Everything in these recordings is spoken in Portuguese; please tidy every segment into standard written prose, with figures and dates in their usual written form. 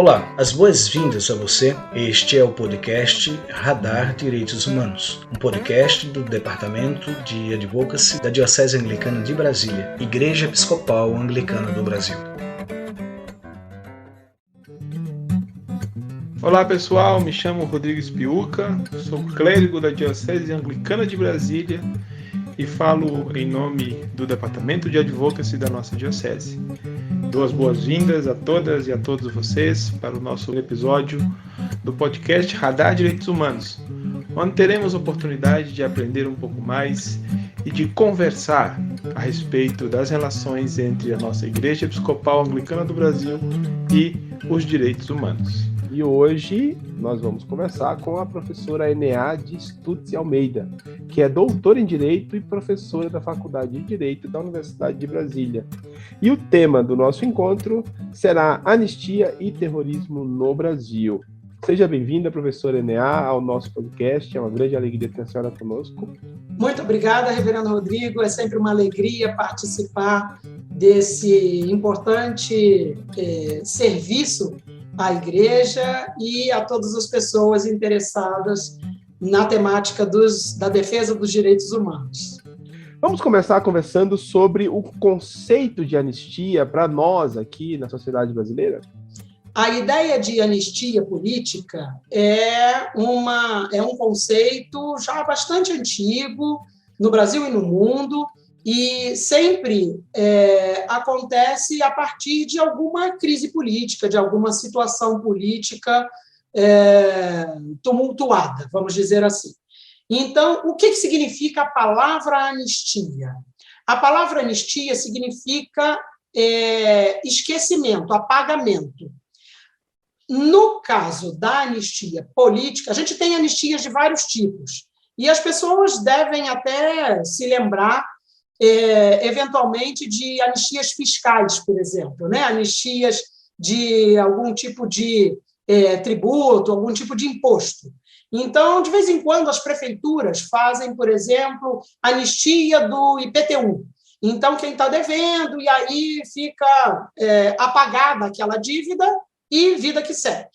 Olá, as boas-vindas a você. Este é o podcast Radar Direitos Humanos, um podcast do Departamento de Advocacy da Diocese Anglicana de Brasília, Igreja Episcopal Anglicana do Brasil. Olá pessoal, me chamo Rodrigues Piuca, sou clérigo da Diocese Anglicana de Brasília e falo em nome do Departamento de Advocacy da nossa Diocese. Dou as boas-vindas a todas e a todos vocês para o nosso episódio do podcast Radar Direitos Humanos, onde teremos a oportunidade de aprender um pouco mais e de conversar a respeito das relações entre a nossa Igreja Episcopal Anglicana do Brasil e os direitos humanos. E hoje nós vamos conversar com a professora Enea de Stutz Almeida, que é doutora em Direito e professora da Faculdade de Direito da Universidade de Brasília. E o tema do nosso encontro será Anistia e Terrorismo no Brasil. Seja bem-vinda, professora Enea, ao nosso podcast. É uma grande alegria ter a senhora conosco. Muito obrigada, reverendo Rodrigo. É sempre uma alegria participar desse importante serviço à Igreja e a todas as pessoas interessadas na temática da defesa dos direitos humanos. Vamos começar conversando sobre o conceito de anistia para nós aqui na sociedade brasileira? A ideia de anistia política é um conceito já bastante antigo no Brasil e no mundo, e sempre acontece a partir de alguma crise política, de alguma situação política tumultuada, vamos dizer assim. Então, o que significa a palavra anistia? A palavra anistia significa esquecimento, apagamento. No caso da anistia política, a gente tem anistias de vários tipos, e as pessoas devem até se lembrar eventualmente de anistias fiscais, por exemplo, né? Anistias de algum tipo de tributo, algum tipo de imposto. Então, de vez em quando, as prefeituras fazem, por exemplo, anistia do IPTU. Então, quem está devendo, e aí fica apagada aquela dívida e vida que segue.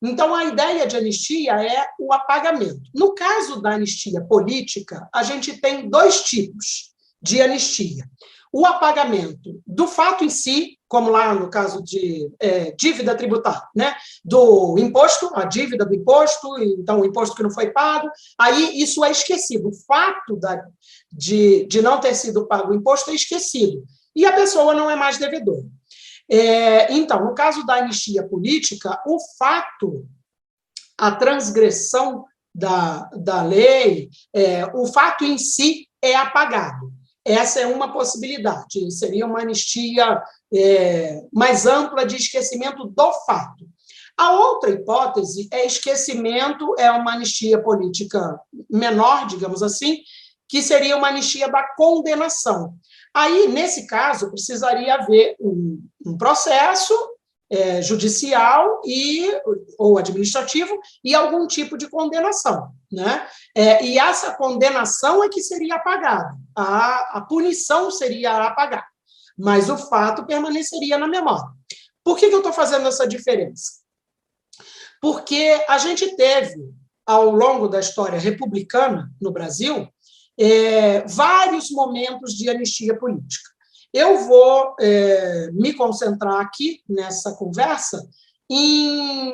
Então, a ideia de anistia é o apagamento. No caso da anistia política, a gente tem dois tipos de anistia. O apagamento do fato em si, como lá no caso de dívida tributária, né? Do imposto, a dívida do imposto, então o imposto que não foi pago, aí isso é esquecido. O fato de não ter sido pago o imposto é esquecido, e a pessoa não é mais devedora. Então, no caso da anistia política, o fato, a transgressão da lei, o fato em si é apagado. Essa é uma possibilidade, seria uma anistia mais ampla de esquecimento do fato. A outra hipótese é esquecimento, é uma anistia política menor, digamos assim, que seria uma anistia da condenação. Aí, nesse caso, precisaria haver um processo judicial ou administrativo e algum tipo de condenação, né? E essa condenação é que seria apagada, a punição seria apagada, mas o fato permaneceria na memória. Por que eu estou fazendo essa diferença? Porque a gente teve, ao longo da história republicana no Brasil, vários momentos de anistia política. Eu vou me concentrar aqui nessa conversa em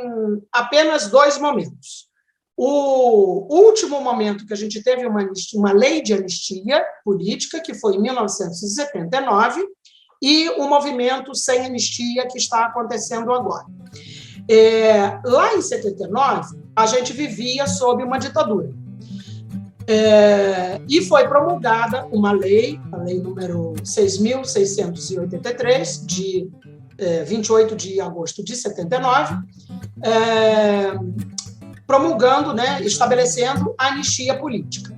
apenas dois momentos. O último momento que a gente teve uma lei de anistia política, que foi em 1979, e o movimento sem anistia que está acontecendo agora. Lá em 79, a gente vivia sob uma ditadura. E foi promulgada uma lei, a lei número 6.683, de 28 de agosto de 79, promulgando, né, estabelecendo a anistia política.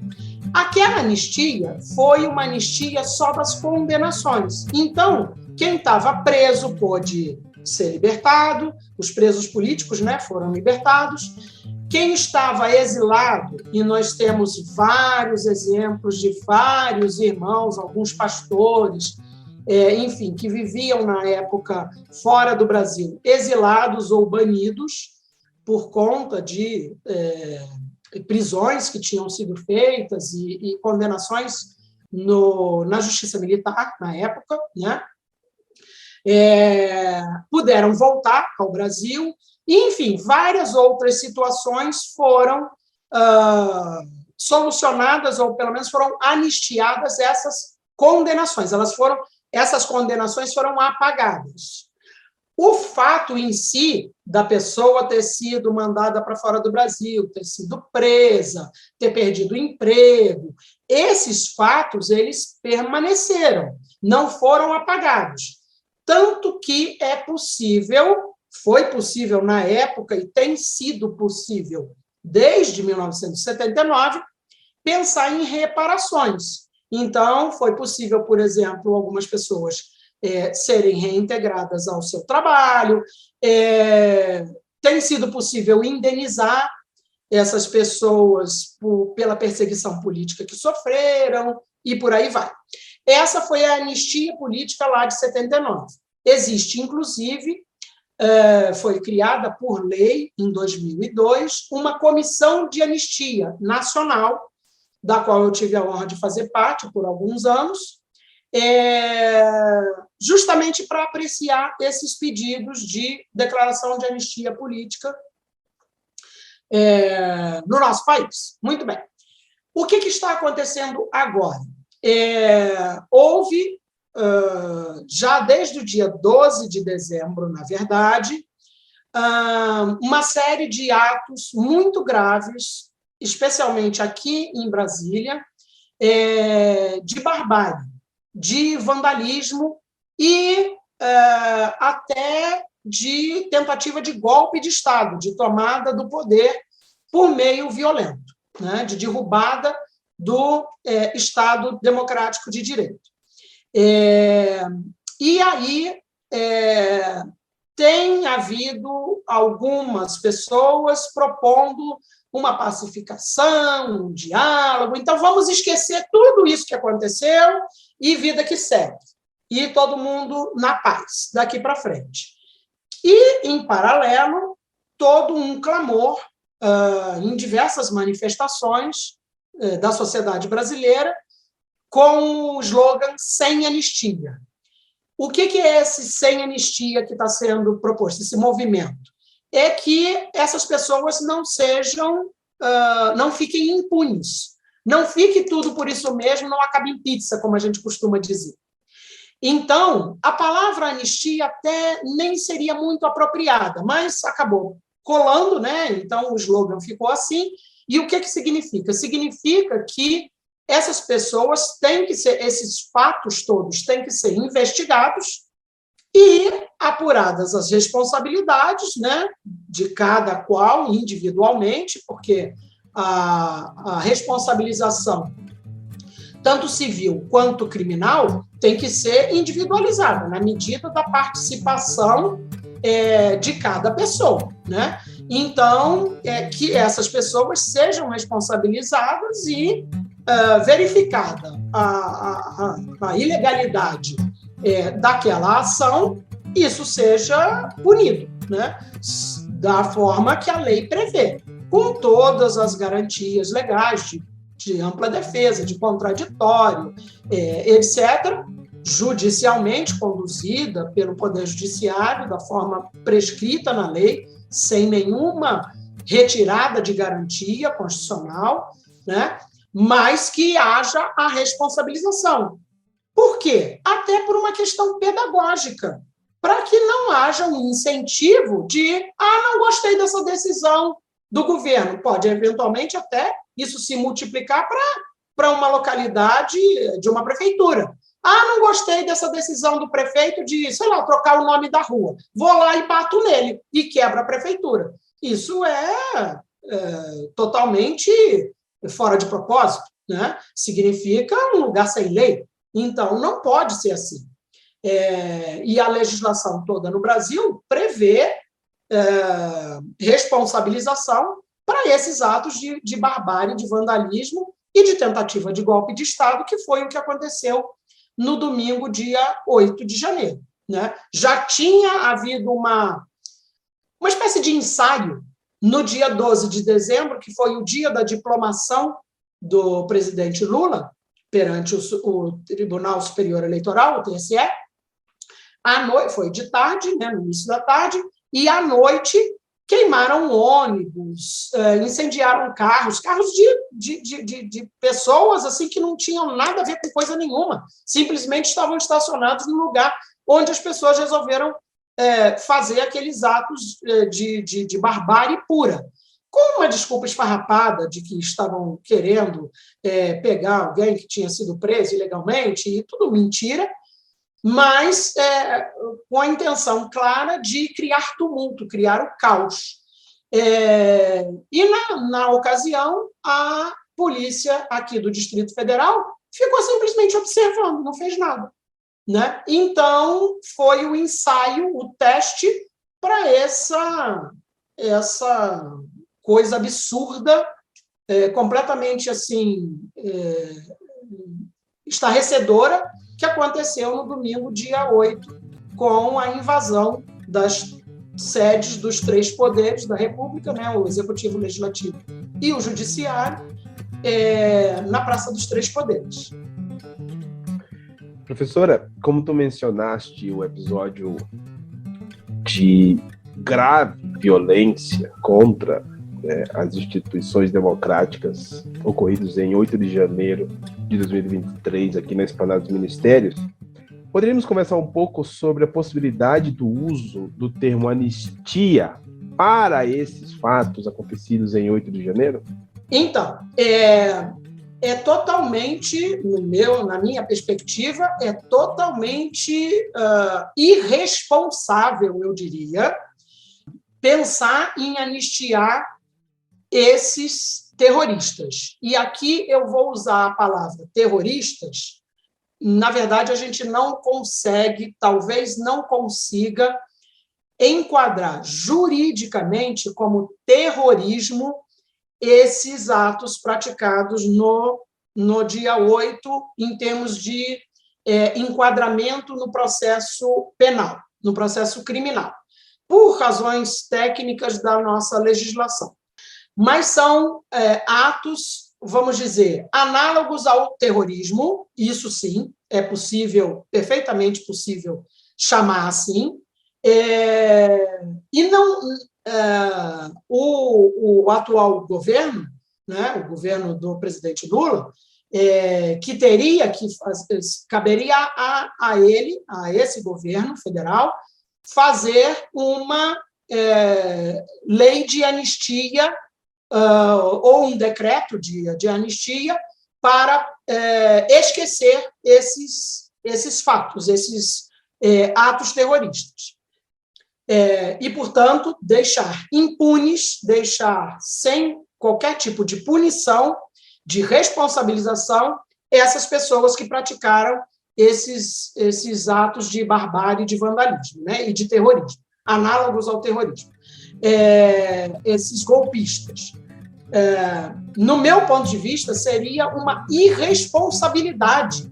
Aquela anistia foi uma anistia só das condenações. Então, quem estava preso pôde ser libertado, os presos políticos, né, foram libertados. Quem estava exilado, e nós temos vários exemplos de vários irmãos, alguns pastores, enfim, que viviam na época fora do Brasil, exilados ou banidos por conta de prisões que tinham sido feitas e condenações na justiça militar na época, né? Puderam voltar ao Brasil, e, enfim, várias outras situações foram solucionadas, ou pelo menos foram anistiadas essas condenações. Essas condenações foram apagadas. O fato em si da pessoa ter sido mandada para fora do Brasil, ter sido presa, ter perdido o emprego, esses fatos, eles permaneceram, não foram apagados. Tanto que foi possível na época, e tem sido possível desde 1979, pensar em reparações. Então, foi possível, por exemplo, algumas pessoas serem reintegradas ao seu trabalho, tem sido possível indenizar essas pessoas pela perseguição política que sofreram, e por aí vai. Essa foi a anistia política lá de 79. Existe, inclusive, foi criada por lei, em 2002, uma comissão de anistia nacional, da qual eu tive a honra de fazer parte por alguns anos, justamente para apreciar esses pedidos de declaração de anistia política no nosso país. Muito bem. O que está acontecendo agora? Houve, já desde o dia 12 de dezembro, na verdade, uma série de atos muito graves, especialmente aqui em Brasília, de barbárie, de vandalismo e até de tentativa de golpe de Estado, de tomada do poder por meio violento, né, de derrubada do Estado democrático de direito. E aí tem havido algumas pessoas propondo uma pacificação, um diálogo. Então, vamos esquecer tudo isso que aconteceu e vida que segue. E todo mundo na paz, daqui para frente. E, em paralelo, todo um clamor em diversas manifestações da sociedade brasileira com o slogan "sem anistia". O que é esse sem anistia que está sendo proposto, esse movimento? É que essas pessoas não fiquem impunes, não fique tudo por isso mesmo, não acabe em pizza, como a gente costuma dizer. Então, a palavra anistia até nem seria muito apropriada, mas acabou colando, né? Então o slogan ficou assim. E o que significa? Significa que essas pessoas têm que ser, esses fatos todos têm que ser investigados e apuradas as responsabilidades, né, de cada qual individualmente, porque a responsabilização, tanto civil quanto criminal, tem que ser individualizada, na medida da participação de cada pessoa, né? Então, que essas pessoas sejam responsabilizadas e verificada a ilegalidade daquela ação, isso seja punido, né? Da forma que a lei prevê, com todas as garantias legais de ampla defesa, de contraditório, etc., judicialmente conduzida pelo Poder Judiciário, da forma prescrita na lei, sem nenhuma retirada de garantia constitucional, né? Mas que haja a responsabilização. Por quê? Até por uma questão pedagógica, para que não haja um incentivo de não gostei dessa decisão do governo. Pode, eventualmente, até isso se multiplicar para uma localidade de uma prefeitura. Não gostei dessa decisão do prefeito de, sei lá, trocar o nome da rua. Vou lá e bato nele e quebra a prefeitura. Isso é totalmente fora de propósito, né? Significa um lugar sem lei. Então, não pode ser assim. E a legislação toda no Brasil prevê responsabilização para esses atos de barbárie, de vandalismo e de tentativa de golpe de Estado, que foi o que aconteceu no domingo, dia 8 de janeiro. Né? Já tinha havido uma espécie de ensaio no dia 12 de dezembro, que foi o dia da diplomação do presidente Lula perante o Tribunal Superior Eleitoral, o TSE. À noite, foi de tarde, né, no início da tarde, e à noite queimaram ônibus, incendiaram carros de pessoas assim que não tinham nada a ver com coisa nenhuma, simplesmente estavam estacionados no lugar onde as pessoas resolveram fazer aqueles atos de barbárie pura, com uma desculpa esfarrapada de que estavam querendo pegar alguém que tinha sido preso ilegalmente, e tudo mentira, mas com a intenção clara de criar tumulto, criar o caos. E, na ocasião, a polícia aqui do Distrito Federal ficou simplesmente observando, não fez nada. Né? Então, foi o ensaio, o teste para essa coisa absurda, completamente assim, estarrecedora, que aconteceu no domingo, dia 8, com a invasão das sedes dos 3 poderes da República, né, o Executivo, o Legislativo e o Judiciário, na Praça dos 3 Poderes. Professora, como tu mencionaste o episódio de grave violência contra as instituições democráticas ocorridos em 8 de janeiro de 2023 aqui na Esplanada dos Ministérios, poderíamos conversar um pouco sobre a possibilidade do uso do termo anistia para esses fatos acontecidos em 8 de janeiro? Então, totalmente, na minha perspectiva, totalmente irresponsável, eu diria, pensar em anistiar esses terroristas. E aqui eu vou usar a palavra terroristas. Na verdade, a gente não consegue, talvez não consiga, enquadrar juridicamente como terrorismo esses atos praticados no dia 8, em termos de enquadramento no processo penal, no processo criminal, por razões técnicas da nossa legislação. Mas são atos, vamos dizer, análogos ao terrorismo, isso sim, é possível, perfeitamente possível chamar assim, e não o atual governo, né, o governo do presidente Lula, que teria que caberia a ele, a esse governo federal, fazer uma lei de anistia ou um decreto de anistia para esquecer esses fatos, esses atos terroristas. E, portanto, deixar impunes, deixar sem qualquer tipo de punição, de responsabilização, essas pessoas que praticaram esses atos de barbárie, de vandalismo, né, e de terrorismo, análogos ao terrorismo. Esses golpistas. No meu ponto de vista, seria uma irresponsabilidade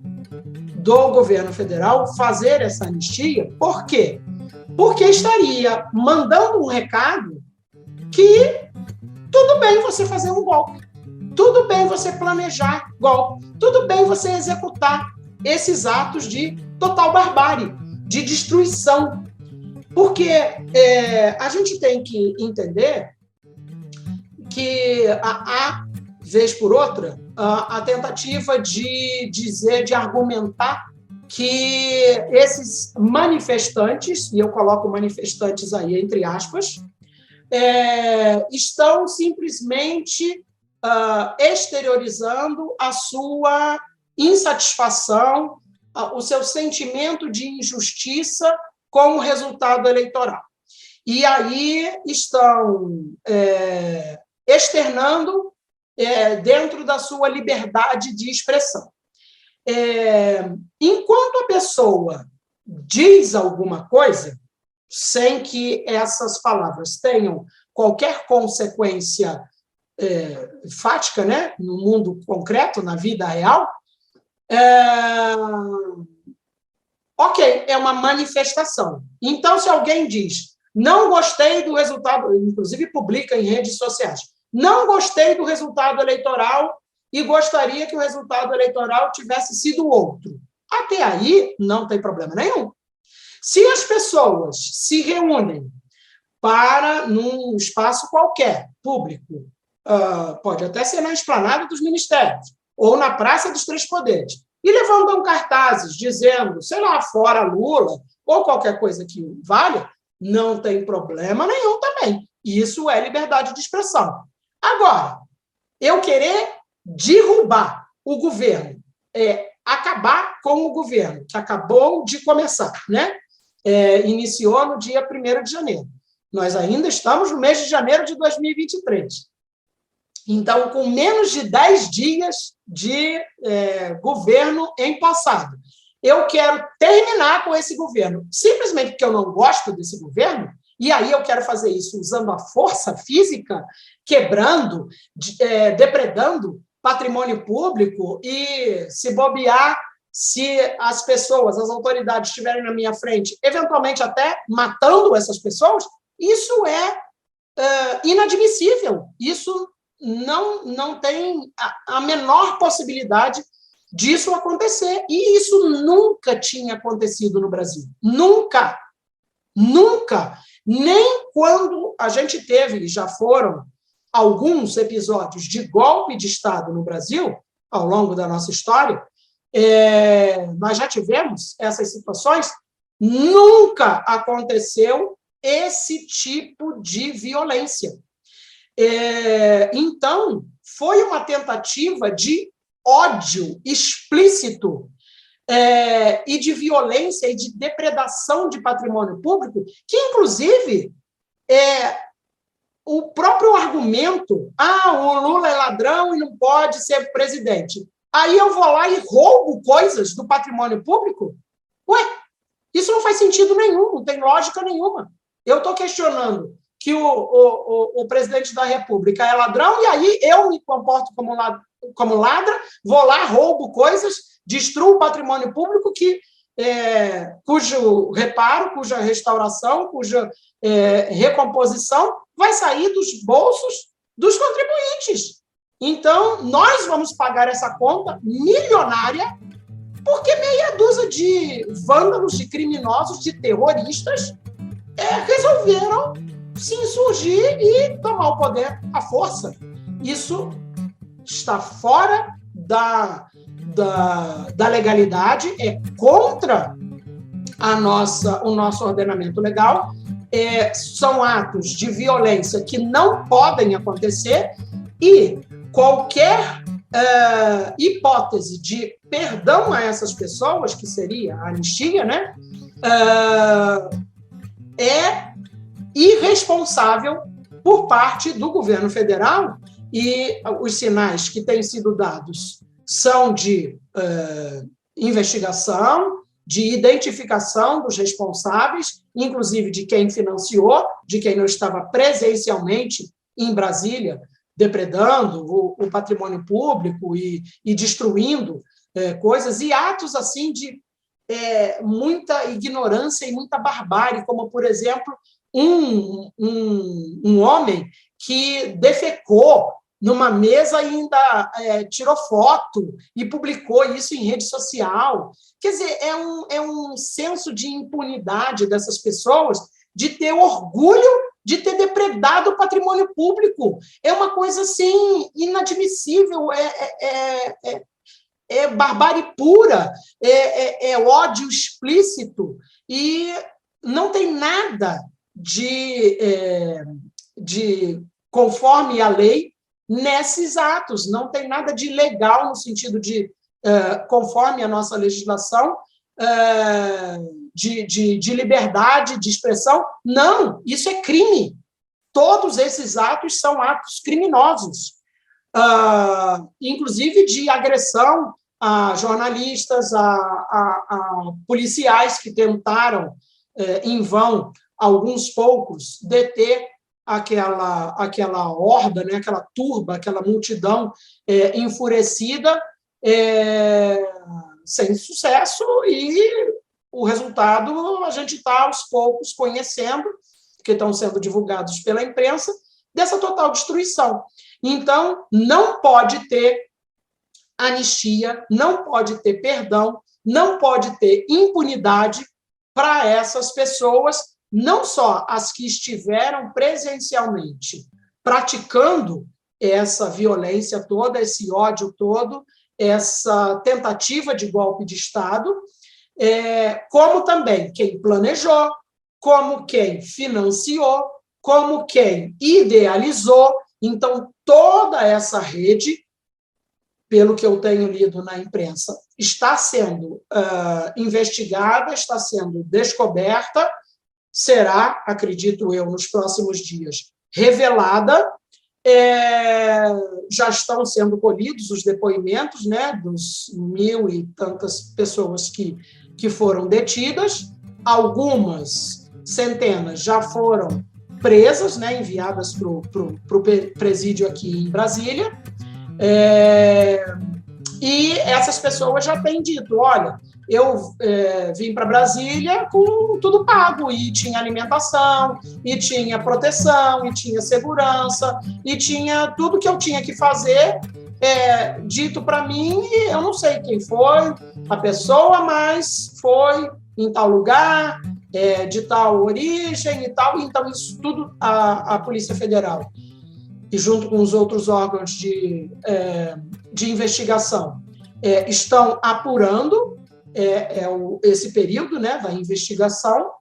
do governo federal fazer essa anistia. Por quê? Porque estaria mandando um recado que tudo bem você fazer um golpe, tudo bem você planejar golpe, tudo bem você executar esses atos de total barbárie, de destruição. Porque a gente tem que entender que há, vez por outra, a tentativa de dizer, de argumentar que esses manifestantes, e eu coloco manifestantes aí entre aspas, estão simplesmente exteriorizando a sua insatisfação, o seu sentimento de injustiça com o resultado eleitoral. E aí estão externando dentro da sua liberdade de expressão. Enquanto a pessoa diz alguma coisa, sem que essas palavras tenham qualquer consequência fática, né, no mundo concreto, na vida real, Ok, é uma manifestação. Então, se alguém diz, não gostei do resultado, inclusive publica em redes sociais, não gostei do resultado eleitoral e gostaria que o resultado eleitoral tivesse sido outro. Até aí, não tem problema nenhum. Se as pessoas se reúnem para, num espaço qualquer, público, pode até ser na esplanada dos ministérios, ou na Praça dos Três Poderes, e levantam cartazes dizendo, sei lá, fora Lula, ou qualquer coisa que valha, não tem problema nenhum também. Isso é liberdade de expressão. Agora, eu querer derrubar o governo, acabar com o governo, que acabou de começar, né? Iniciou no dia 1º de janeiro. Nós ainda estamos no mês de janeiro de 2023. Então, com menos de 10 dias de governo empossado, eu quero terminar com esse governo. Simplesmente porque eu não gosto desse governo, e aí eu quero fazer isso usando a força física, quebrando, depredando patrimônio público e, se bobear, se as pessoas, as autoridades estiverem na minha frente, eventualmente até matando essas pessoas, isso é inadmissível. Isso não tem a menor possibilidade disso acontecer. E isso nunca tinha acontecido no Brasil. Nunca. Nunca. Nem quando a gente teve, já foram alguns episódios de golpe de Estado no Brasil, ao longo da nossa história, nós já tivemos essas situações, nunca aconteceu esse tipo de violência. Então, foi uma tentativa de ódio explícito e de violência e de depredação de patrimônio público, que, inclusive, o próprio argumento, o Lula é ladrão e não pode ser presidente. Aí eu vou lá e roubo coisas do patrimônio público? Isso não faz sentido nenhum, não tem lógica nenhuma. Eu estou questionando que o presidente da República é ladrão, e aí eu me comporto como ladra, vou lá, roubo coisas, destruo o patrimônio público cujo reparo, cuja restauração, cuja recomposição vai sair dos bolsos dos contribuintes. Então, nós vamos pagar essa conta milionária porque meia dúzia de vândalos, de criminosos, de terroristas resolveram se insurgir e tomar o poder à força. Isso está fora da legalidade, é contra o nosso ordenamento legal, são atos de violência que não podem acontecer, e qualquer hipótese de perdão a essas pessoas, que seria a anistia, né, é irresponsável por parte do governo federal, e os sinais que têm sido dados são de investigação, de identificação dos responsáveis, inclusive de quem financiou, de quem não estava presencialmente em Brasília, depredando o patrimônio público e destruindo coisas, e atos assim de muita ignorância e muita barbárie, como, por exemplo, um homem que defecou numa mesa e ainda tirou foto e publicou isso em rede social. Quer dizer, é um senso de impunidade dessas pessoas, de ter orgulho de ter depredado o patrimônio público. É uma coisa, assim, inadmissível, é barbárie pura, é ódio explícito, e não tem nada de conforme a lei nesses atos, não tem nada de legal no sentido de conforme a nossa legislação, de liberdade de expressão. Não, isso é crime. Todos esses atos são atos criminosos, inclusive de agressão a jornalistas, a policiais que tentaram, em vão, alguns poucos, deter aquela horda, né, aquela turba, aquela multidão enfurecida, sem sucesso, e o resultado a gente está aos poucos conhecendo, que estão sendo divulgados pela imprensa, dessa total destruição. Então, não pode ter anistia, não pode ter perdão, não pode ter impunidade para essas pessoas, não só as que estiveram presencialmente praticando essa violência toda, esse ódio todo, essa tentativa de golpe de Estado, como também quem planejou, como quem financiou, como quem idealizou. Então, toda essa rede, pelo que eu tenho lido na imprensa, está sendo investigada, está sendo descoberta, será, acredito eu, nos próximos dias, revelada. Já estão sendo colhidos os depoimentos, né, dos 1.000 e tantas pessoas que foram detidas. Algumas centenas já foram presas, né, enviadas para o presídio aqui em Brasília. E essas pessoas já têm dito, olha, eu vim para Brasília com tudo pago, e tinha alimentação, e tinha proteção, e tinha segurança, e tinha tudo que eu tinha que fazer dito para mim, e eu não sei quem foi a pessoa, mas foi em tal lugar, de tal origem e tal. Então, isso tudo a Polícia Federal, e junto com os outros órgãos de investigação, estão apurando esse período, né, da investigação.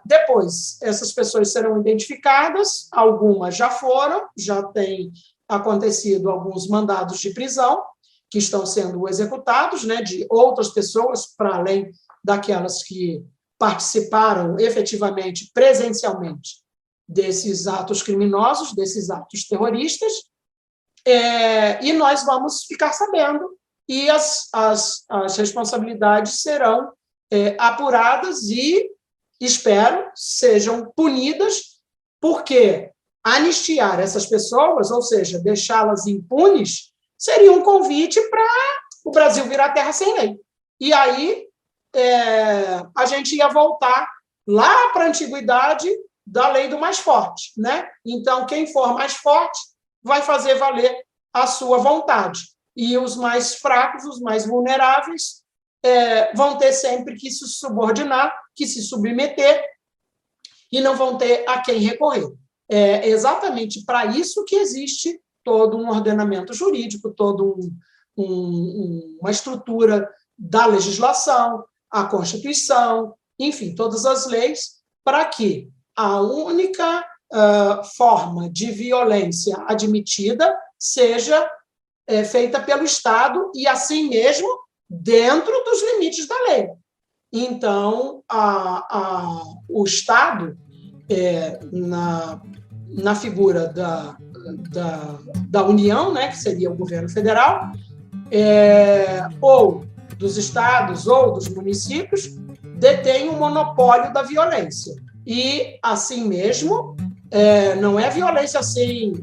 Depois, essas pessoas serão identificadas, algumas já foram, já têm acontecido alguns mandados de prisão que estão sendo executados, né, de outras pessoas, para além daquelas que participaram efetivamente, presencialmente, desses atos criminosos, desses atos terroristas, e nós vamos ficar sabendo, e as responsabilidades serão apuradas e, espero, sejam punidas, porque anistiar essas pessoas, ou seja, deixá-las impunes, seria um convite para o Brasil virar terra sem lei. E aí a gente ia voltar lá para a antiguidade da lei do mais forte, né? Então, quem for mais forte vai fazer valer a sua vontade. E os mais fracos, os mais vulneráveis, vão ter sempre que se subordinar, que se submeter, e não vão ter a quem recorrer. É exatamente para isso que existe todo um ordenamento jurídico, toda uma estrutura da legislação, a Constituição, enfim, todas as leis, para que a única forma de violência admitida seja feita pelo Estado, e assim mesmo dentro dos limites da lei. Então, o Estado, na figura da União, né, que seria o governo federal, ou dos estados ou dos municípios, detém o monopólio da violência. E, assim mesmo, não é violência assim,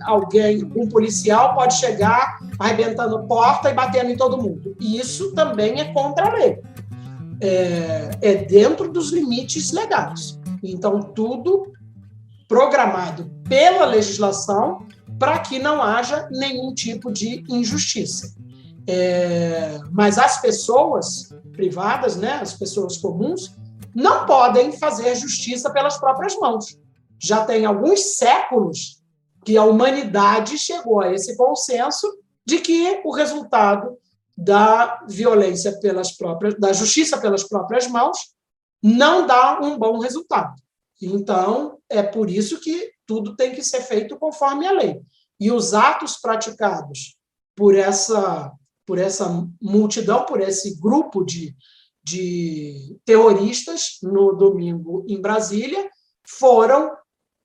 um policial pode chegar arrebentando porta e batendo em todo mundo. E isso também é contra a lei. É dentro dos limites legais. Então, tudo programado pela legislação para que não haja nenhum tipo de injustiça. Mas as pessoas privadas, né, as pessoas comuns, não podem fazer justiça pelas próprias mãos. Já tem alguns séculos que a humanidade chegou a esse consenso de que o resultado da violência da justiça pelas próprias mãos não dá um bom resultado. Então, é por isso que tudo tem que ser feito conforme a lei. E os atos praticados por essa multidão, por esse grupo de terroristas no domingo em Brasília, foram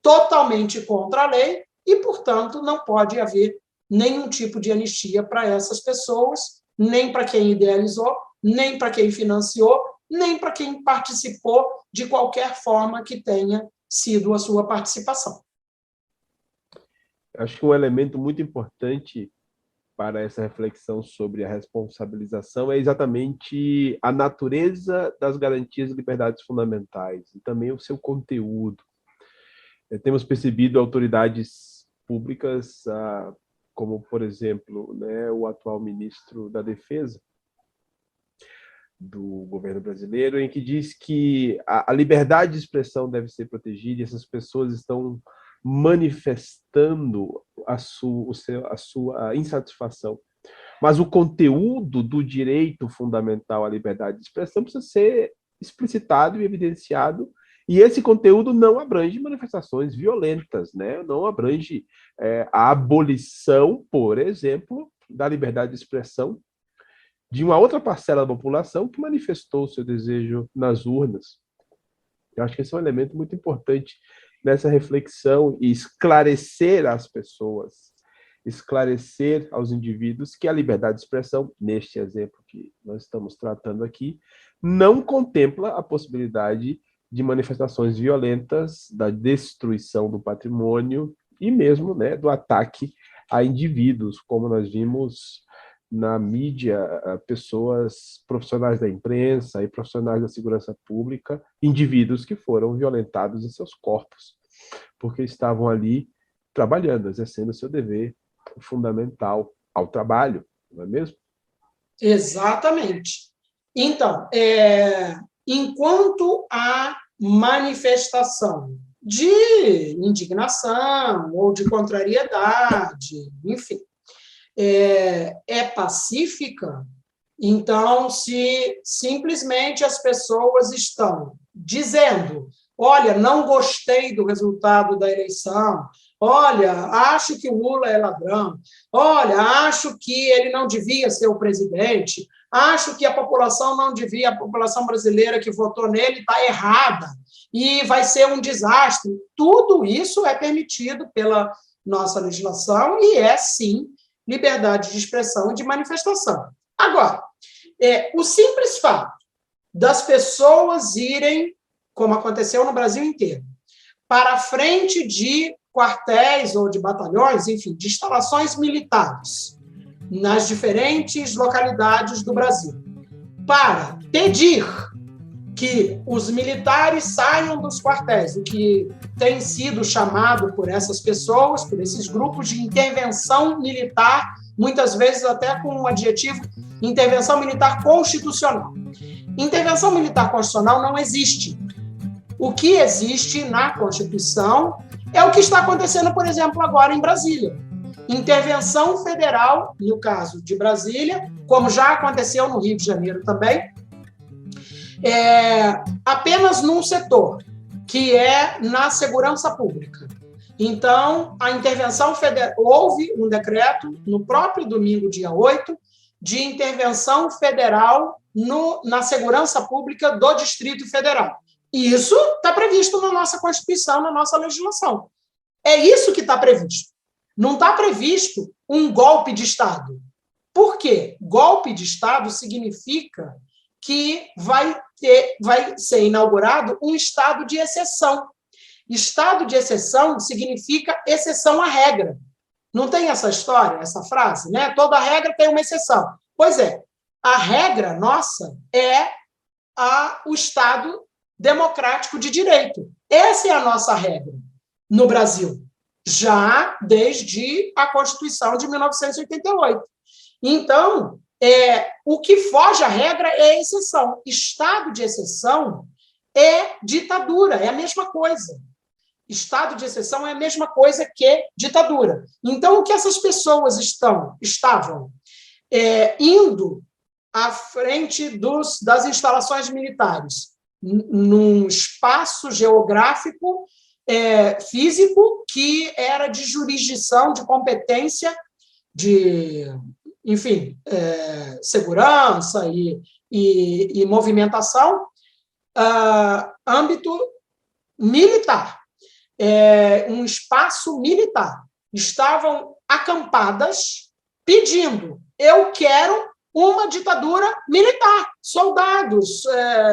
totalmente contra a lei e, portanto, não pode haver nenhum tipo de anistia para essas pessoas, nem para quem idealizou, nem para quem financiou, nem para quem participou de qualquer forma que tenha sido a sua participação. Acho que um elemento muito importante para essa reflexão sobre a responsabilização é exatamente a natureza das garantias e liberdades fundamentais e também o seu conteúdo. Temos percebido autoridades públicas, como, por exemplo, né, o atual ministro da Defesa do governo brasileiro, em que diz que a liberdade de expressão deve ser protegida e essas pessoas estão manifestando a sua insatisfação. Mas o conteúdo do direito fundamental à liberdade de expressão precisa ser explicitado e evidenciado, e esse conteúdo não abrange manifestações violentas, né? Não abrange a abolição, por exemplo, da liberdade de expressão de uma outra parcela da população que manifestou o seu desejo nas urnas. Eu acho que esse é um elemento muito importante nessa reflexão e esclarecer às pessoas, esclarecer aos indivíduos que a liberdade de expressão, neste exemplo que nós estamos tratando aqui, não contempla a possibilidade de manifestações violentas, da destruição do patrimônio e mesmo, né, do ataque a indivíduos, como nós vimos na mídia, pessoas profissionais da imprensa e profissionais da segurança pública, indivíduos que foram violentados em seus corpos, porque estavam ali trabalhando, exercendo o seu dever fundamental ao trabalho, não é mesmo? Exatamente. Então, enquanto há manifestação de indignação ou de contrariedade, enfim, é pacífica, então, se simplesmente as pessoas estão dizendo: olha, não gostei do resultado da eleição, olha, acho que o Lula é ladrão, olha, acho que ele não devia ser o presidente, acho que a população a população brasileira que votou nele está errada e vai ser um desastre. Tudo isso é permitido pela nossa legislação e é, sim, liberdade de expressão e de manifestação. Agora, o simples fato das pessoas irem, como aconteceu no Brasil inteiro, para a frente de quartéis ou de batalhões, enfim, de instalações militares nas diferentes localidades do Brasil, para pedir que os militares saiam dos quartéis, o que tem sido chamado por essas pessoas, por esses grupos de intervenção militar, muitas vezes até com o adjetivo intervenção militar constitucional. Intervenção militar constitucional não existe. O que existe na Constituição é o que está acontecendo, por exemplo, agora em Brasília. Intervenção federal, no caso de Brasília, como já aconteceu no Rio de Janeiro também, apenas num setor, que é na segurança pública. Então, a intervenção federal, houve um decreto no próprio domingo, dia 8, de intervenção federal na segurança pública do Distrito Federal. E isso está previsto na nossa Constituição, na nossa legislação. É isso que está previsto. Não está previsto um golpe de Estado. Por quê? Golpe de Estado significa que vai ser inaugurado um estado de exceção. Estado de exceção significa exceção à regra. Não tem essa história, essa frase, né? Toda regra tem uma exceção. Pois é, a regra nossa é o Estado democrático de direito. Essa é a nossa regra no Brasil, já desde a Constituição de 1988. Então, o que foge à regra é a exceção. Estado de exceção é ditadura, é a mesma coisa. Estado de exceção é a mesma coisa que ditadura. Então, o que essas pessoas estavam indo à frente das instalações militares, num espaço geográfico, físico, que era de jurisdição, de competência, de, enfim, segurança e movimentação, âmbito militar, um espaço militar. Estavam acampadas pedindo: eu quero uma ditadura militar, soldados,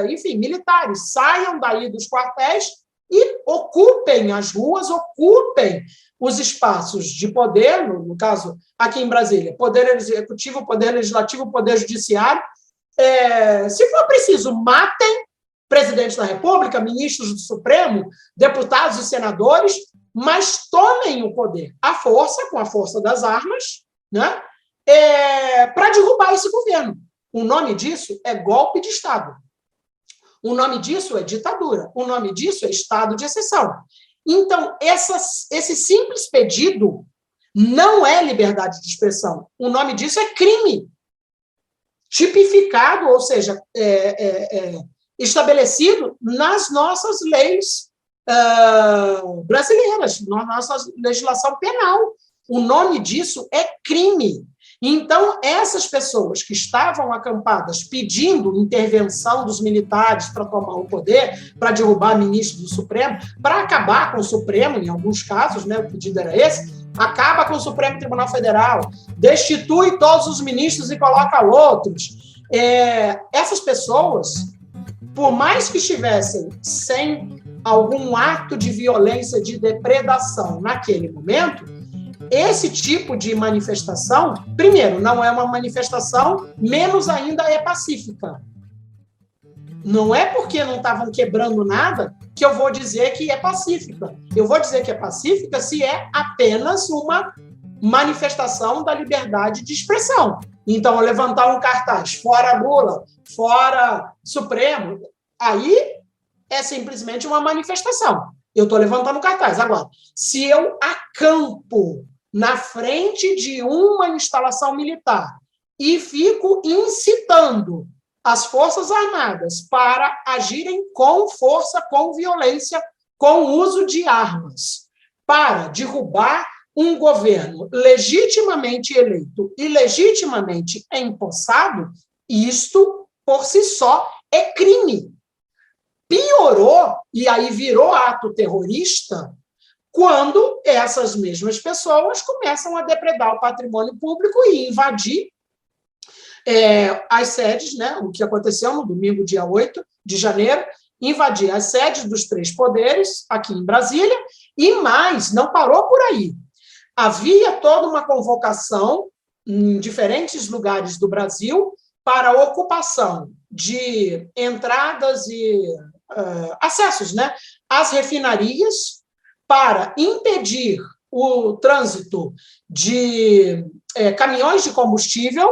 enfim, militares, saiam daí dos quartéis e ocupem as ruas, ocupem os espaços de poder, no caso, aqui em Brasília, poder executivo, poder legislativo, poder judiciário. Se for preciso, matem presidente da República, ministros do Supremo, deputados e senadores, mas tomem o poder à força, com a força das armas, né, para derrubar esse governo. O nome disso é golpe de Estado. O nome disso é ditadura. O nome disso é estado de exceção. Então, esse simples pedido não é liberdade de expressão. O nome disso é crime. Tipificado, ou seja, estabelecido nas nossas leis brasileiras, na nossa legislação penal. O nome disso é crime. Então, essas pessoas que estavam acampadas pedindo intervenção dos militares para tomar o poder, para derrubar ministros do Supremo, para acabar com o Supremo, em alguns casos, né, o pedido era esse, acaba com o Supremo Tribunal Federal, destitui todos os ministros e coloca outros. Essas pessoas, por mais que estivessem sem algum ato de violência, de depredação naquele momento, esse tipo de manifestação, primeiro, não é uma manifestação, menos ainda é pacífica. Não é porque não estavam quebrando nada que eu vou dizer que é pacífica. Eu vou dizer que é pacífica se é apenas uma manifestação da liberdade de expressão. Então, levantar um cartaz, fora Lula, fora Supremo, aí é simplesmente uma manifestação. Eu estou levantando um cartaz. Agora, se eu acampo na frente de uma instalação militar e fico incitando as Forças Armadas para agirem com força, com violência, com uso de armas, para derrubar um governo legitimamente eleito e legitimamente empossado, isto, por si só, é crime. Piorou, e aí virou ato terrorista, quando essas mesmas pessoas começam a depredar o patrimônio público e invadir as sedes, né, o que aconteceu no domingo, dia 8 de janeiro, invadir as sedes dos 3 poderes aqui em Brasília, e mais, não parou por aí. Havia toda uma convocação em diferentes lugares do Brasil para a ocupação de entradas e acessos, né, às refinarias, para impedir o trânsito de caminhões de combustível,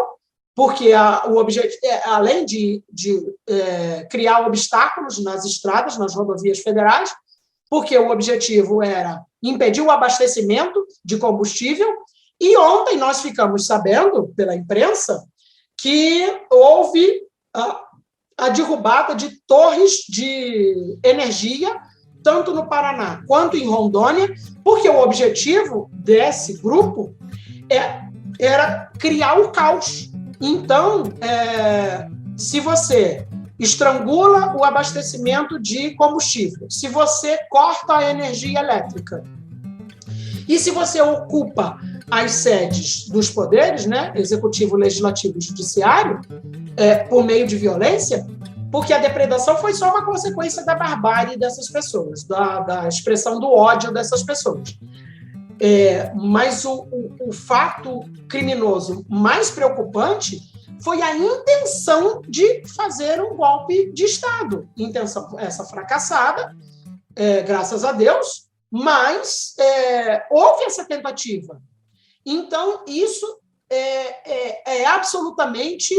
porque o objetivo, além de criar obstáculos nas estradas, nas rodovias federais, porque o objetivo era impedir o abastecimento de combustível, e ontem nós ficamos sabendo, pela imprensa, que houve a derrubada de torres de energia, tanto no Paraná quanto em Rondônia, porque o objetivo desse grupo era criar o caos. Então, se você estrangula o abastecimento de combustível, se você corta a energia elétrica, e se você ocupa as sedes dos poderes, né, executivo, legislativo e judiciário, por meio de violência, porque a depredação foi só uma consequência da barbárie dessas pessoas, da expressão do ódio dessas pessoas. Mas o fato criminoso mais preocupante foi a intenção de fazer um golpe de Estado. Intenção essa fracassada, graças a Deus, mas houve essa tentativa. Então, isso é absolutamente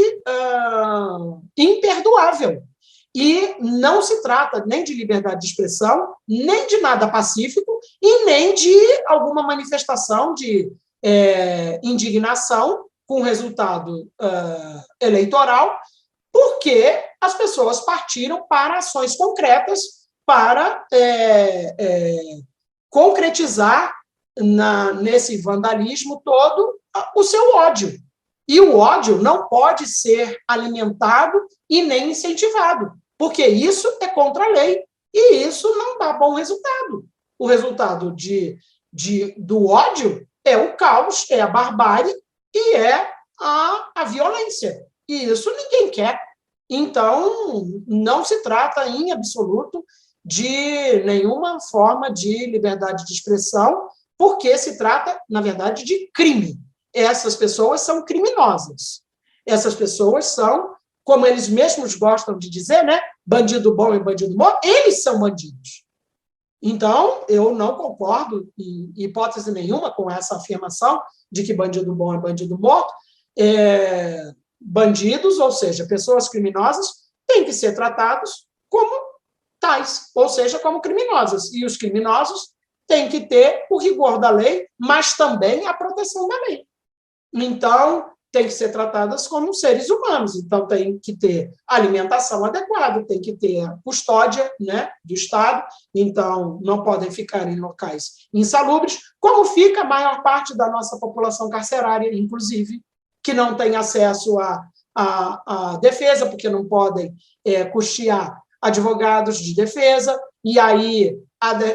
imperdoável. E não se trata nem de liberdade de expressão, nem de nada pacífico, e nem de alguma manifestação de indignação com resultado eleitoral, porque as pessoas partiram para ações concretas para concretizar nesse vandalismo todo o seu ódio. E o ódio não pode ser alimentado e nem incentivado, porque isso é contra a lei e isso não dá bom resultado. O resultado do ódio é o caos, é a barbárie e é a violência. E isso ninguém quer. Então, não se trata em absoluto de nenhuma forma de liberdade de expressão, porque se trata, na verdade, de crime. Essas pessoas são criminosas. Essas pessoas são, como eles mesmos gostam de dizer, né? Bandido bom e bandido morto, eles são bandidos. Então, eu não concordo, em hipótese nenhuma, com essa afirmação de que bandido bom é bandido morto. Bandidos, ou seja, pessoas criminosas, têm que ser tratados como tais, ou seja, como criminosas. E os criminosos têm que ter o rigor da lei, mas também a proteção da lei. Então, tem que ser tratadas como seres humanos. Então, tem que ter alimentação adequada, tem que ter a custódia, né, do Estado. Então, não podem ficar em locais insalubres, como fica a maior parte da nossa população carcerária, inclusive, que não tem acesso à defesa, porque não podem custear advogados de defesa, e aí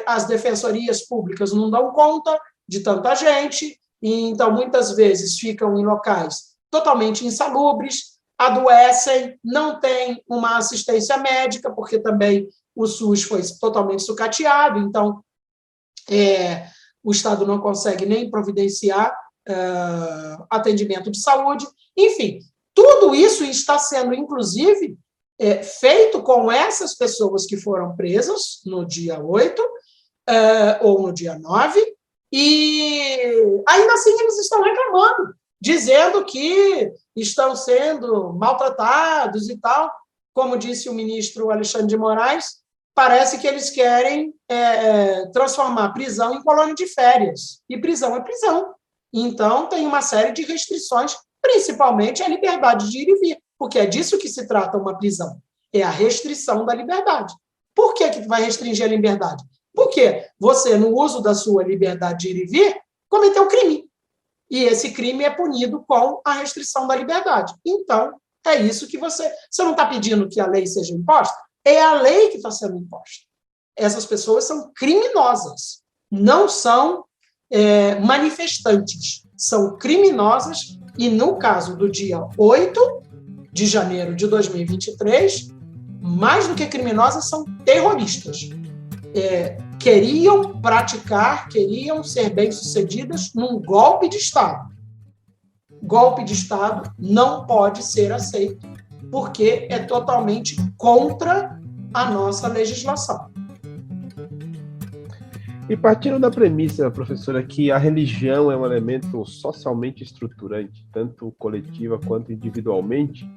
as defensorias públicas não dão conta de tanta gente, e então muitas vezes ficam em locais totalmente insalubres, adoecem, não têm uma assistência médica, porque também o SUS foi totalmente sucateado, então o Estado não consegue nem providenciar atendimento de saúde. Enfim, tudo isso está sendo, inclusive, feito com essas pessoas que foram presas no dia 8 ou no dia 9, e ainda assim eles estão reclamando, dizendo que estão sendo maltratados e tal. Como disse o ministro Alexandre de Moraes, parece que eles querem transformar prisão em colônia de férias, e prisão é prisão. Então, tem uma série de restrições, principalmente a liberdade de ir e vir, porque é disso que se trata uma prisão, é a restrição da liberdade. Por que vai restringir a liberdade? Porque você, no uso da sua liberdade de ir e vir, cometeu crime. E esse crime é punido com a restrição da liberdade. Então, é isso que você não está pedindo que a lei seja imposta, é a lei que está sendo imposta. Essas pessoas são criminosas, não são manifestantes, são criminosas, e no caso do dia 8 de janeiro de 2023, mais do que criminosas, são terroristas. Queriam ser bem-sucedidas num golpe de Estado. Golpe de Estado não pode ser aceito, porque é totalmente contra a nossa legislação. E partindo da premissa, professora, que a religião é um elemento socialmente estruturante, tanto coletiva quanto individualmente,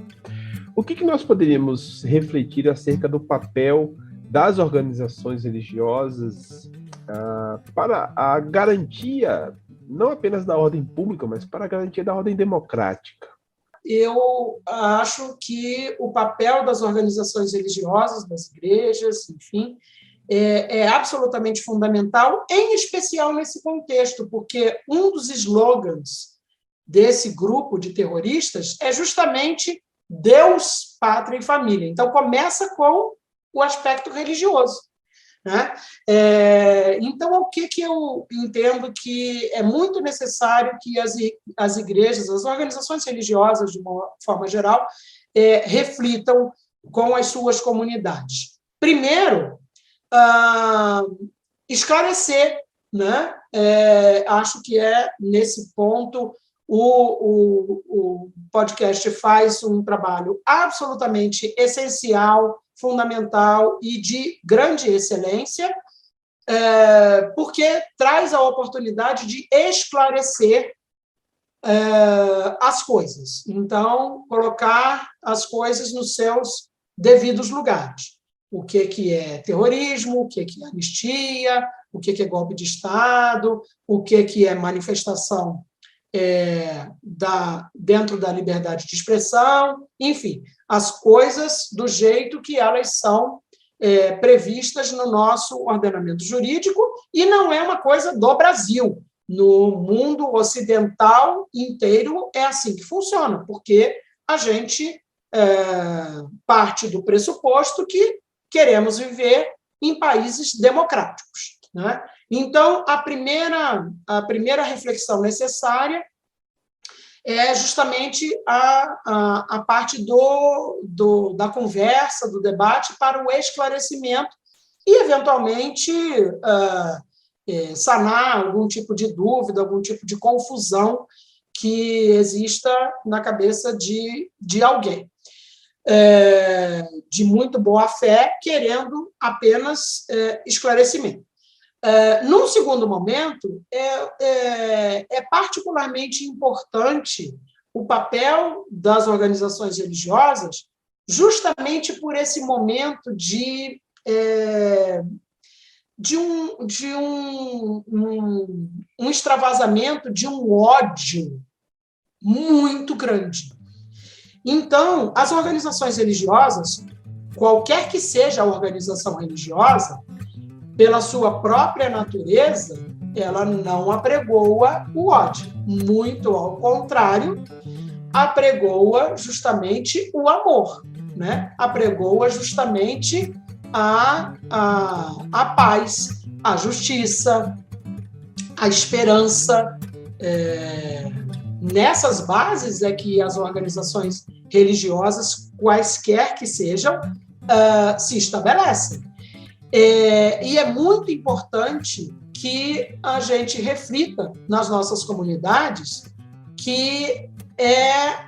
o que nós poderíamos refletir acerca do papel das organizações religiosas para a garantia, não apenas da ordem pública, mas para a garantia da ordem democrática? Eu acho que o papel das organizações religiosas, das igrejas, enfim, é absolutamente fundamental, em especial nesse contexto, porque um dos slogans desse grupo de terroristas é justamente Deus, Pátria e Família. Então, começa com o aspecto religioso, né? Então, o que eu entendo que é muito necessário que as igrejas, as organizações religiosas, de uma forma geral, reflitam com as suas comunidades. Primeiro, esclarecer, né? Acho que nesse ponto o podcast faz um trabalho absolutamente essencial, fundamental e de grande excelência, porque traz a oportunidade de esclarecer as coisas. Então, colocar as coisas nos seus devidos lugares. O que é terrorismo, o que é anistia, o que é golpe de Estado, o que é manifestação dentro da liberdade de expressão, enfim, as coisas do jeito que elas são previstas no nosso ordenamento jurídico, e não é uma coisa do Brasil. No mundo ocidental inteiro é assim que funciona, porque a gente parte do pressuposto que queremos viver em países democráticos, né? Então, a primeira reflexão necessária é justamente a parte da conversa, do debate, para o esclarecimento e, eventualmente, sanar algum tipo de dúvida, algum tipo de confusão que exista na cabeça de alguém, de muito boa fé, querendo apenas esclarecimento. Num segundo momento, é particularmente importante o papel das organizações religiosas, justamente por esse momento de um extravasamento, de um ódio muito grande. Então, as organizações religiosas, qualquer que seja a organização religiosa, pela sua própria natureza, ela não apregoa o ódio. Muito ao contrário, apregoa justamente o amor, né? Apregoa justamente a paz, a justiça, a esperança. Nessas bases é que as organizações religiosas, quaisquer que sejam, se estabelecem. E é muito importante que a gente reflita nas nossas comunidades que é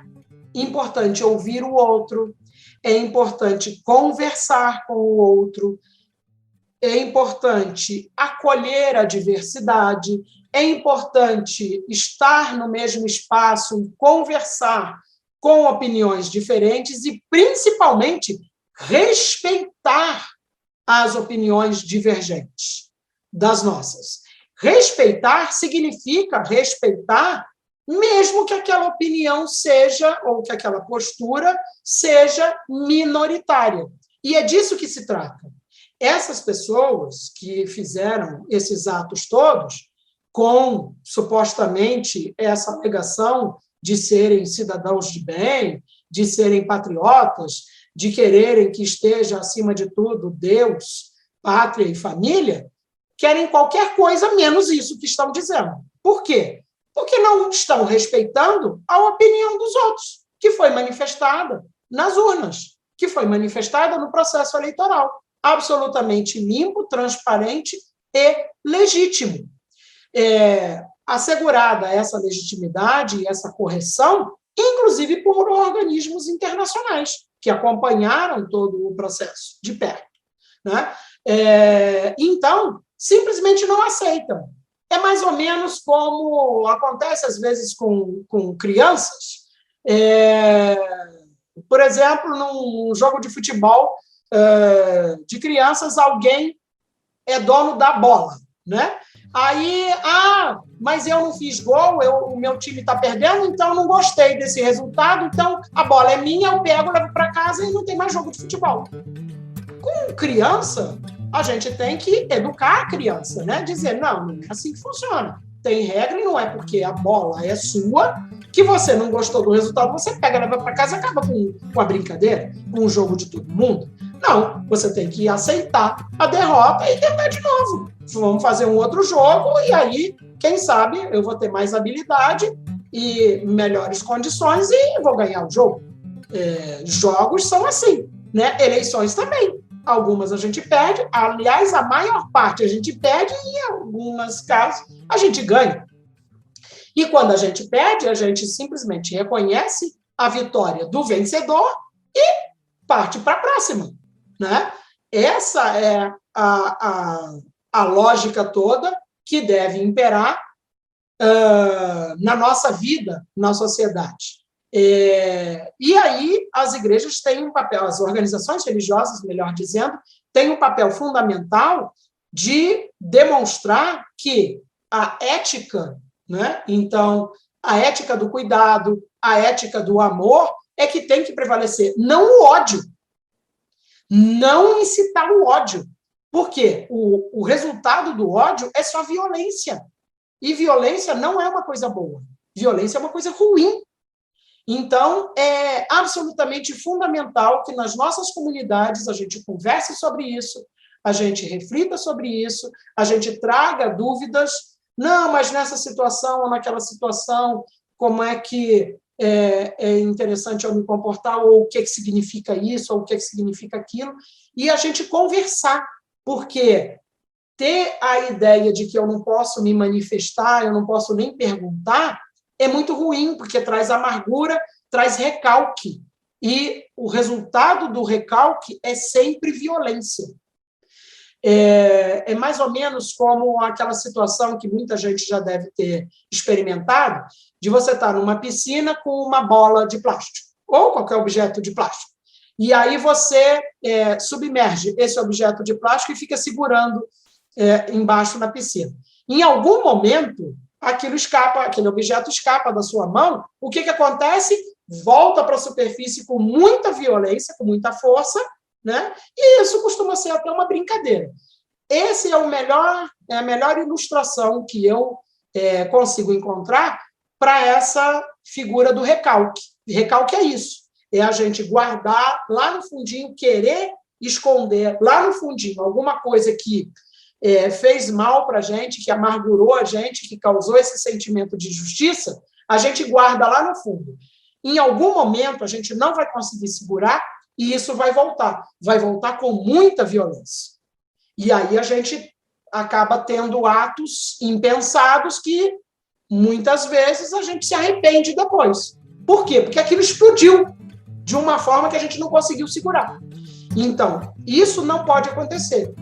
importante ouvir o outro, é importante conversar com o outro, é importante acolher a diversidade, é importante estar no mesmo espaço e conversar com opiniões diferentes e, principalmente, respeitar as opiniões divergentes das nossas. Respeitar significa respeitar mesmo que aquela opinião seja, ou que aquela postura seja minoritária. E é disso que se trata. Essas pessoas que fizeram esses atos todos, com, supostamente, essa alegação de serem cidadãos de bem, de serem patriotas, de quererem que esteja, acima de tudo, Deus, pátria e família, querem qualquer coisa menos isso que estão dizendo. Por quê? Porque não estão respeitando a opinião dos outros, que foi manifestada nas urnas, que foi manifestada no processo eleitoral, absolutamente limpo, transparente e legítimo. Assegurada essa legitimidade e essa correção, inclusive por organismos internacionais, que acompanharam todo o processo de perto, né? Então, simplesmente não aceitam. É mais ou menos como acontece, às vezes, com crianças. Por exemplo, num jogo de futebol de crianças, alguém é dono da bola, né? Aí, mas eu não fiz gol, o meu time está perdendo, então eu não gostei desse resultado, então a bola é minha, eu pego, levo para casa e não tem mais jogo de futebol. Com criança, a gente tem que educar a criança, né? Dizer, não é assim que funciona. Tem regra e não é porque a bola é sua, que você não gostou do resultado, você pega, leva para casa e acaba com a brincadeira, com o jogo de todo mundo. Não, você tem que aceitar a derrota e tentar de novo. Vamos fazer um outro jogo e aí, quem sabe, eu vou ter mais habilidade e melhores condições e vou ganhar o jogo. Jogos são assim, né? Eleições também. Algumas a gente perde, aliás, a maior parte a gente perde e, em alguns casos, a gente ganha. E quando a gente perde, a gente simplesmente reconhece a vitória do vencedor e parte para a próxima, né? Essa é a lógica toda que deve imperar na nossa vida, na sociedade. E aí as igrejas têm um papel, as organizações religiosas, melhor dizendo, têm um papel fundamental de demonstrar que a ética, né? Então, a ética do cuidado, a ética do amor é que tem que prevalecer, não o ódio. Não incitar o ódio. Por quê? O resultado do ódio é só violência. E violência não é uma coisa boa. Violência é uma coisa ruim. Então, é absolutamente fundamental que nas nossas comunidades a gente converse sobre isso, a gente reflita sobre isso, a gente traga dúvidas. Não, mas nessa situação ou naquela situação, como é que é interessante eu me comportar, ou o que significa isso, ou o que significa aquilo, e a gente conversar, Porque ter a ideia de que eu não posso me manifestar, eu não posso nem perguntar, é muito ruim, porque traz amargura, traz recalque. E o resultado do recalque é sempre violência. É mais ou menos como aquela situação que muita gente já deve ter experimentado, de você estar numa piscina com uma bola de plástico, ou qualquer objeto de plástico. E aí você submerge esse objeto de plástico e fica segurando embaixo na piscina. Em algum momento, aquele objeto escapa da sua mão, o que acontece? Volta para a superfície com muita violência, com muita força, né? E isso costuma ser até uma brincadeira. Essa é a melhor ilustração que eu consigo encontrar para essa figura do recalque. Recalque é isso, é a gente guardar lá no fundinho, querer esconder lá no fundinho alguma coisa que fez mal para a gente, que amargurou a gente, que causou esse sentimento de justiça, a gente guarda lá no fundo. Em algum momento, a gente não vai conseguir segurar e isso vai voltar com muita violência. E aí a gente acaba tendo atos impensados que, muitas vezes, a gente se arrepende depois. Por quê? Porque aquilo explodiu de uma forma que a gente não conseguiu segurar. Então, isso não pode acontecer.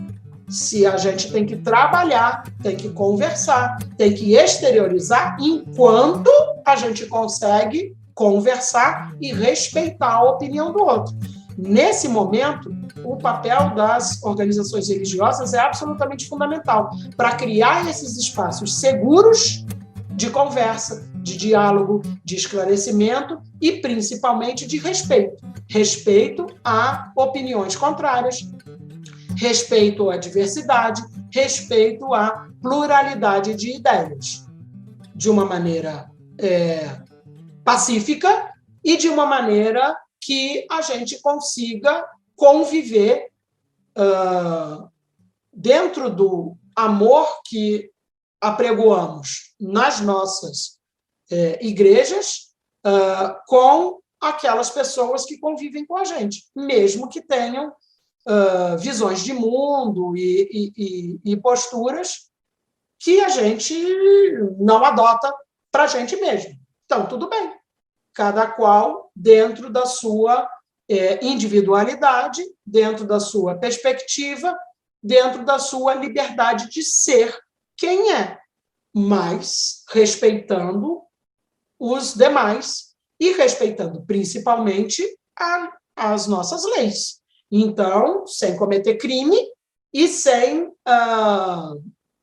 Se a gente tem que trabalhar, tem que conversar, tem que exteriorizar enquanto a gente consegue conversar e respeitar a opinião do outro. Nesse momento, o papel das organizações religiosas é absolutamente fundamental para criar esses espaços seguros de conversa, de diálogo, de esclarecimento e, principalmente, de respeito. Respeito a opiniões contrárias, respeito à diversidade, respeito à pluralidade de ideias, de uma maneira pacífica e de uma maneira que a gente consiga conviver dentro do amor que apregoamos nas nossas igrejas com aquelas pessoas que convivem com a gente, mesmo que tenham visões de mundo e posturas que a gente não adota para a gente mesmo. Então, tudo bem. Cada qual dentro da sua individualidade, dentro da sua perspectiva, dentro da sua liberdade de ser quem é, mas respeitando os demais e respeitando principalmente as nossas leis. Então, sem cometer crime e sem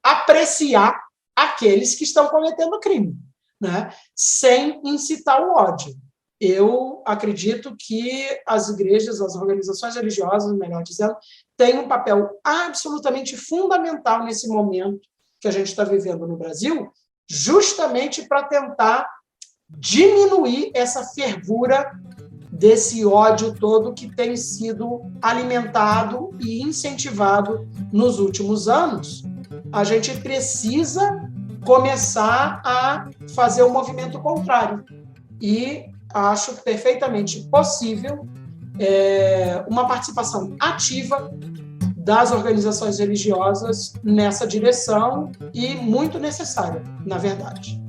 apreciar aqueles que estão cometendo crime, né? Sem incitar o ódio. Eu acredito que as igrejas, as organizações religiosas, melhor dizendo, têm um papel absolutamente fundamental nesse momento que a gente está vivendo no Brasil, justamente para tentar diminuir essa fervura desse ódio todo que tem sido alimentado e incentivado nos últimos anos. A gente precisa começar a fazer um movimento contrário. E acho perfeitamente possível uma participação ativa das organizações religiosas nessa direção e muito necessária, na verdade.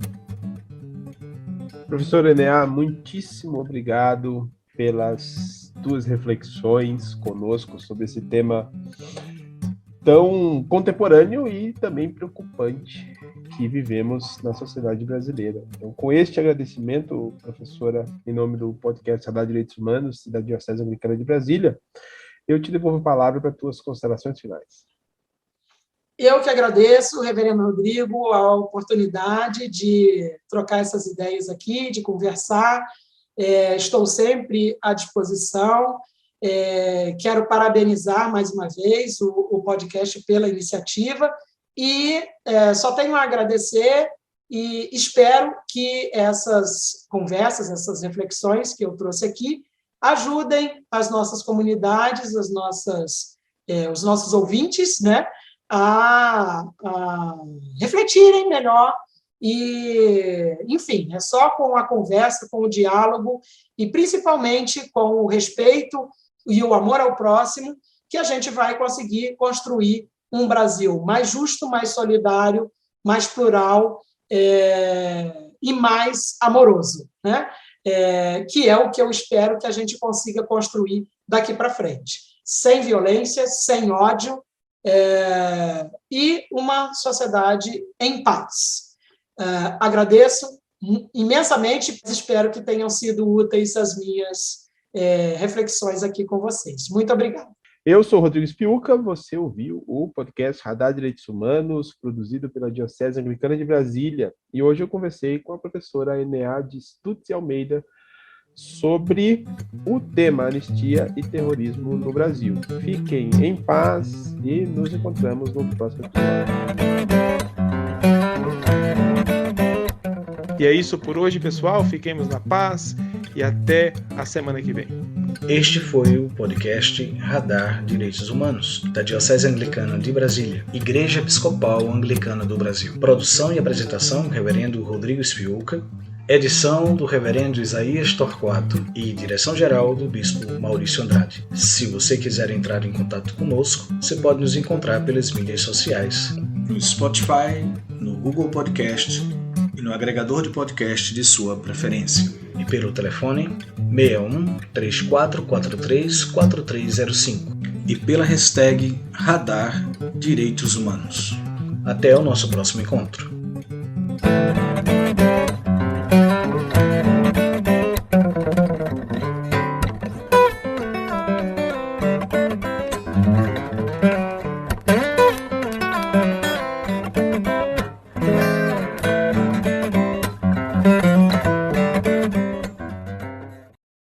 Professor Enéa, muitíssimo obrigado pelas tuas reflexões conosco sobre esse tema tão contemporâneo e também preocupante que vivemos na sociedade brasileira. Então, com este agradecimento, professora, em nome do podcast Radar Direitos Humanos da Diocese Anglicana de Brasília, eu te devolvo a palavra para tuas considerações finais. Eu que agradeço, reverendo Rodrigo, a oportunidade de trocar essas ideias aqui, de conversar. Estou sempre à disposição. Quero parabenizar mais uma vez o podcast pela iniciativa e só tenho a agradecer e espero que essas conversas, essas reflexões que eu trouxe aqui ajudem as nossas comunidades, os nossos ouvintes, né, a refletirem melhor e, enfim, é só com a conversa, com o diálogo e principalmente com o respeito e o amor ao próximo que a gente vai conseguir construir um Brasil mais justo, mais solidário, mais plural e mais amoroso, né? Que é o que eu espero que a gente consiga construir daqui para frente. Sem violência, sem ódio, e uma sociedade em paz. Agradeço imensamente, espero que tenham sido úteis as minhas reflexões aqui com vocês. Muito obrigada. Eu sou Rodrigo Spiuca, você ouviu o podcast Radar Direitos Humanos, produzido pela Diocese Anglicana de Brasília, e hoje eu conversei com a professora Enéa de Stutz Almeida sobre o tema anistia e terrorismo no Brasil. Fiquem em paz e nos encontramos no próximo episódio. E é isso por hoje, pessoal. Fiquemos na paz e até a semana que vem. Este foi o podcast Radar Direitos Humanos, da Diocese Anglicana de Brasília, Igreja Episcopal Anglicana do Brasil. Produção e apresentação, Reverendo Rodrigo Spiuca. Edição do Reverendo Isaías Torquato e direção-geral do Bispo Maurício Andrade. Se você quiser entrar em contato conosco, você pode nos encontrar pelas mídias sociais, no Spotify, no Google Podcast e no agregador de podcast de sua preferência. E pelo telefone 61 3443 4305 e pela hashtag Radar Direitos Humanos. Até o nosso próximo encontro.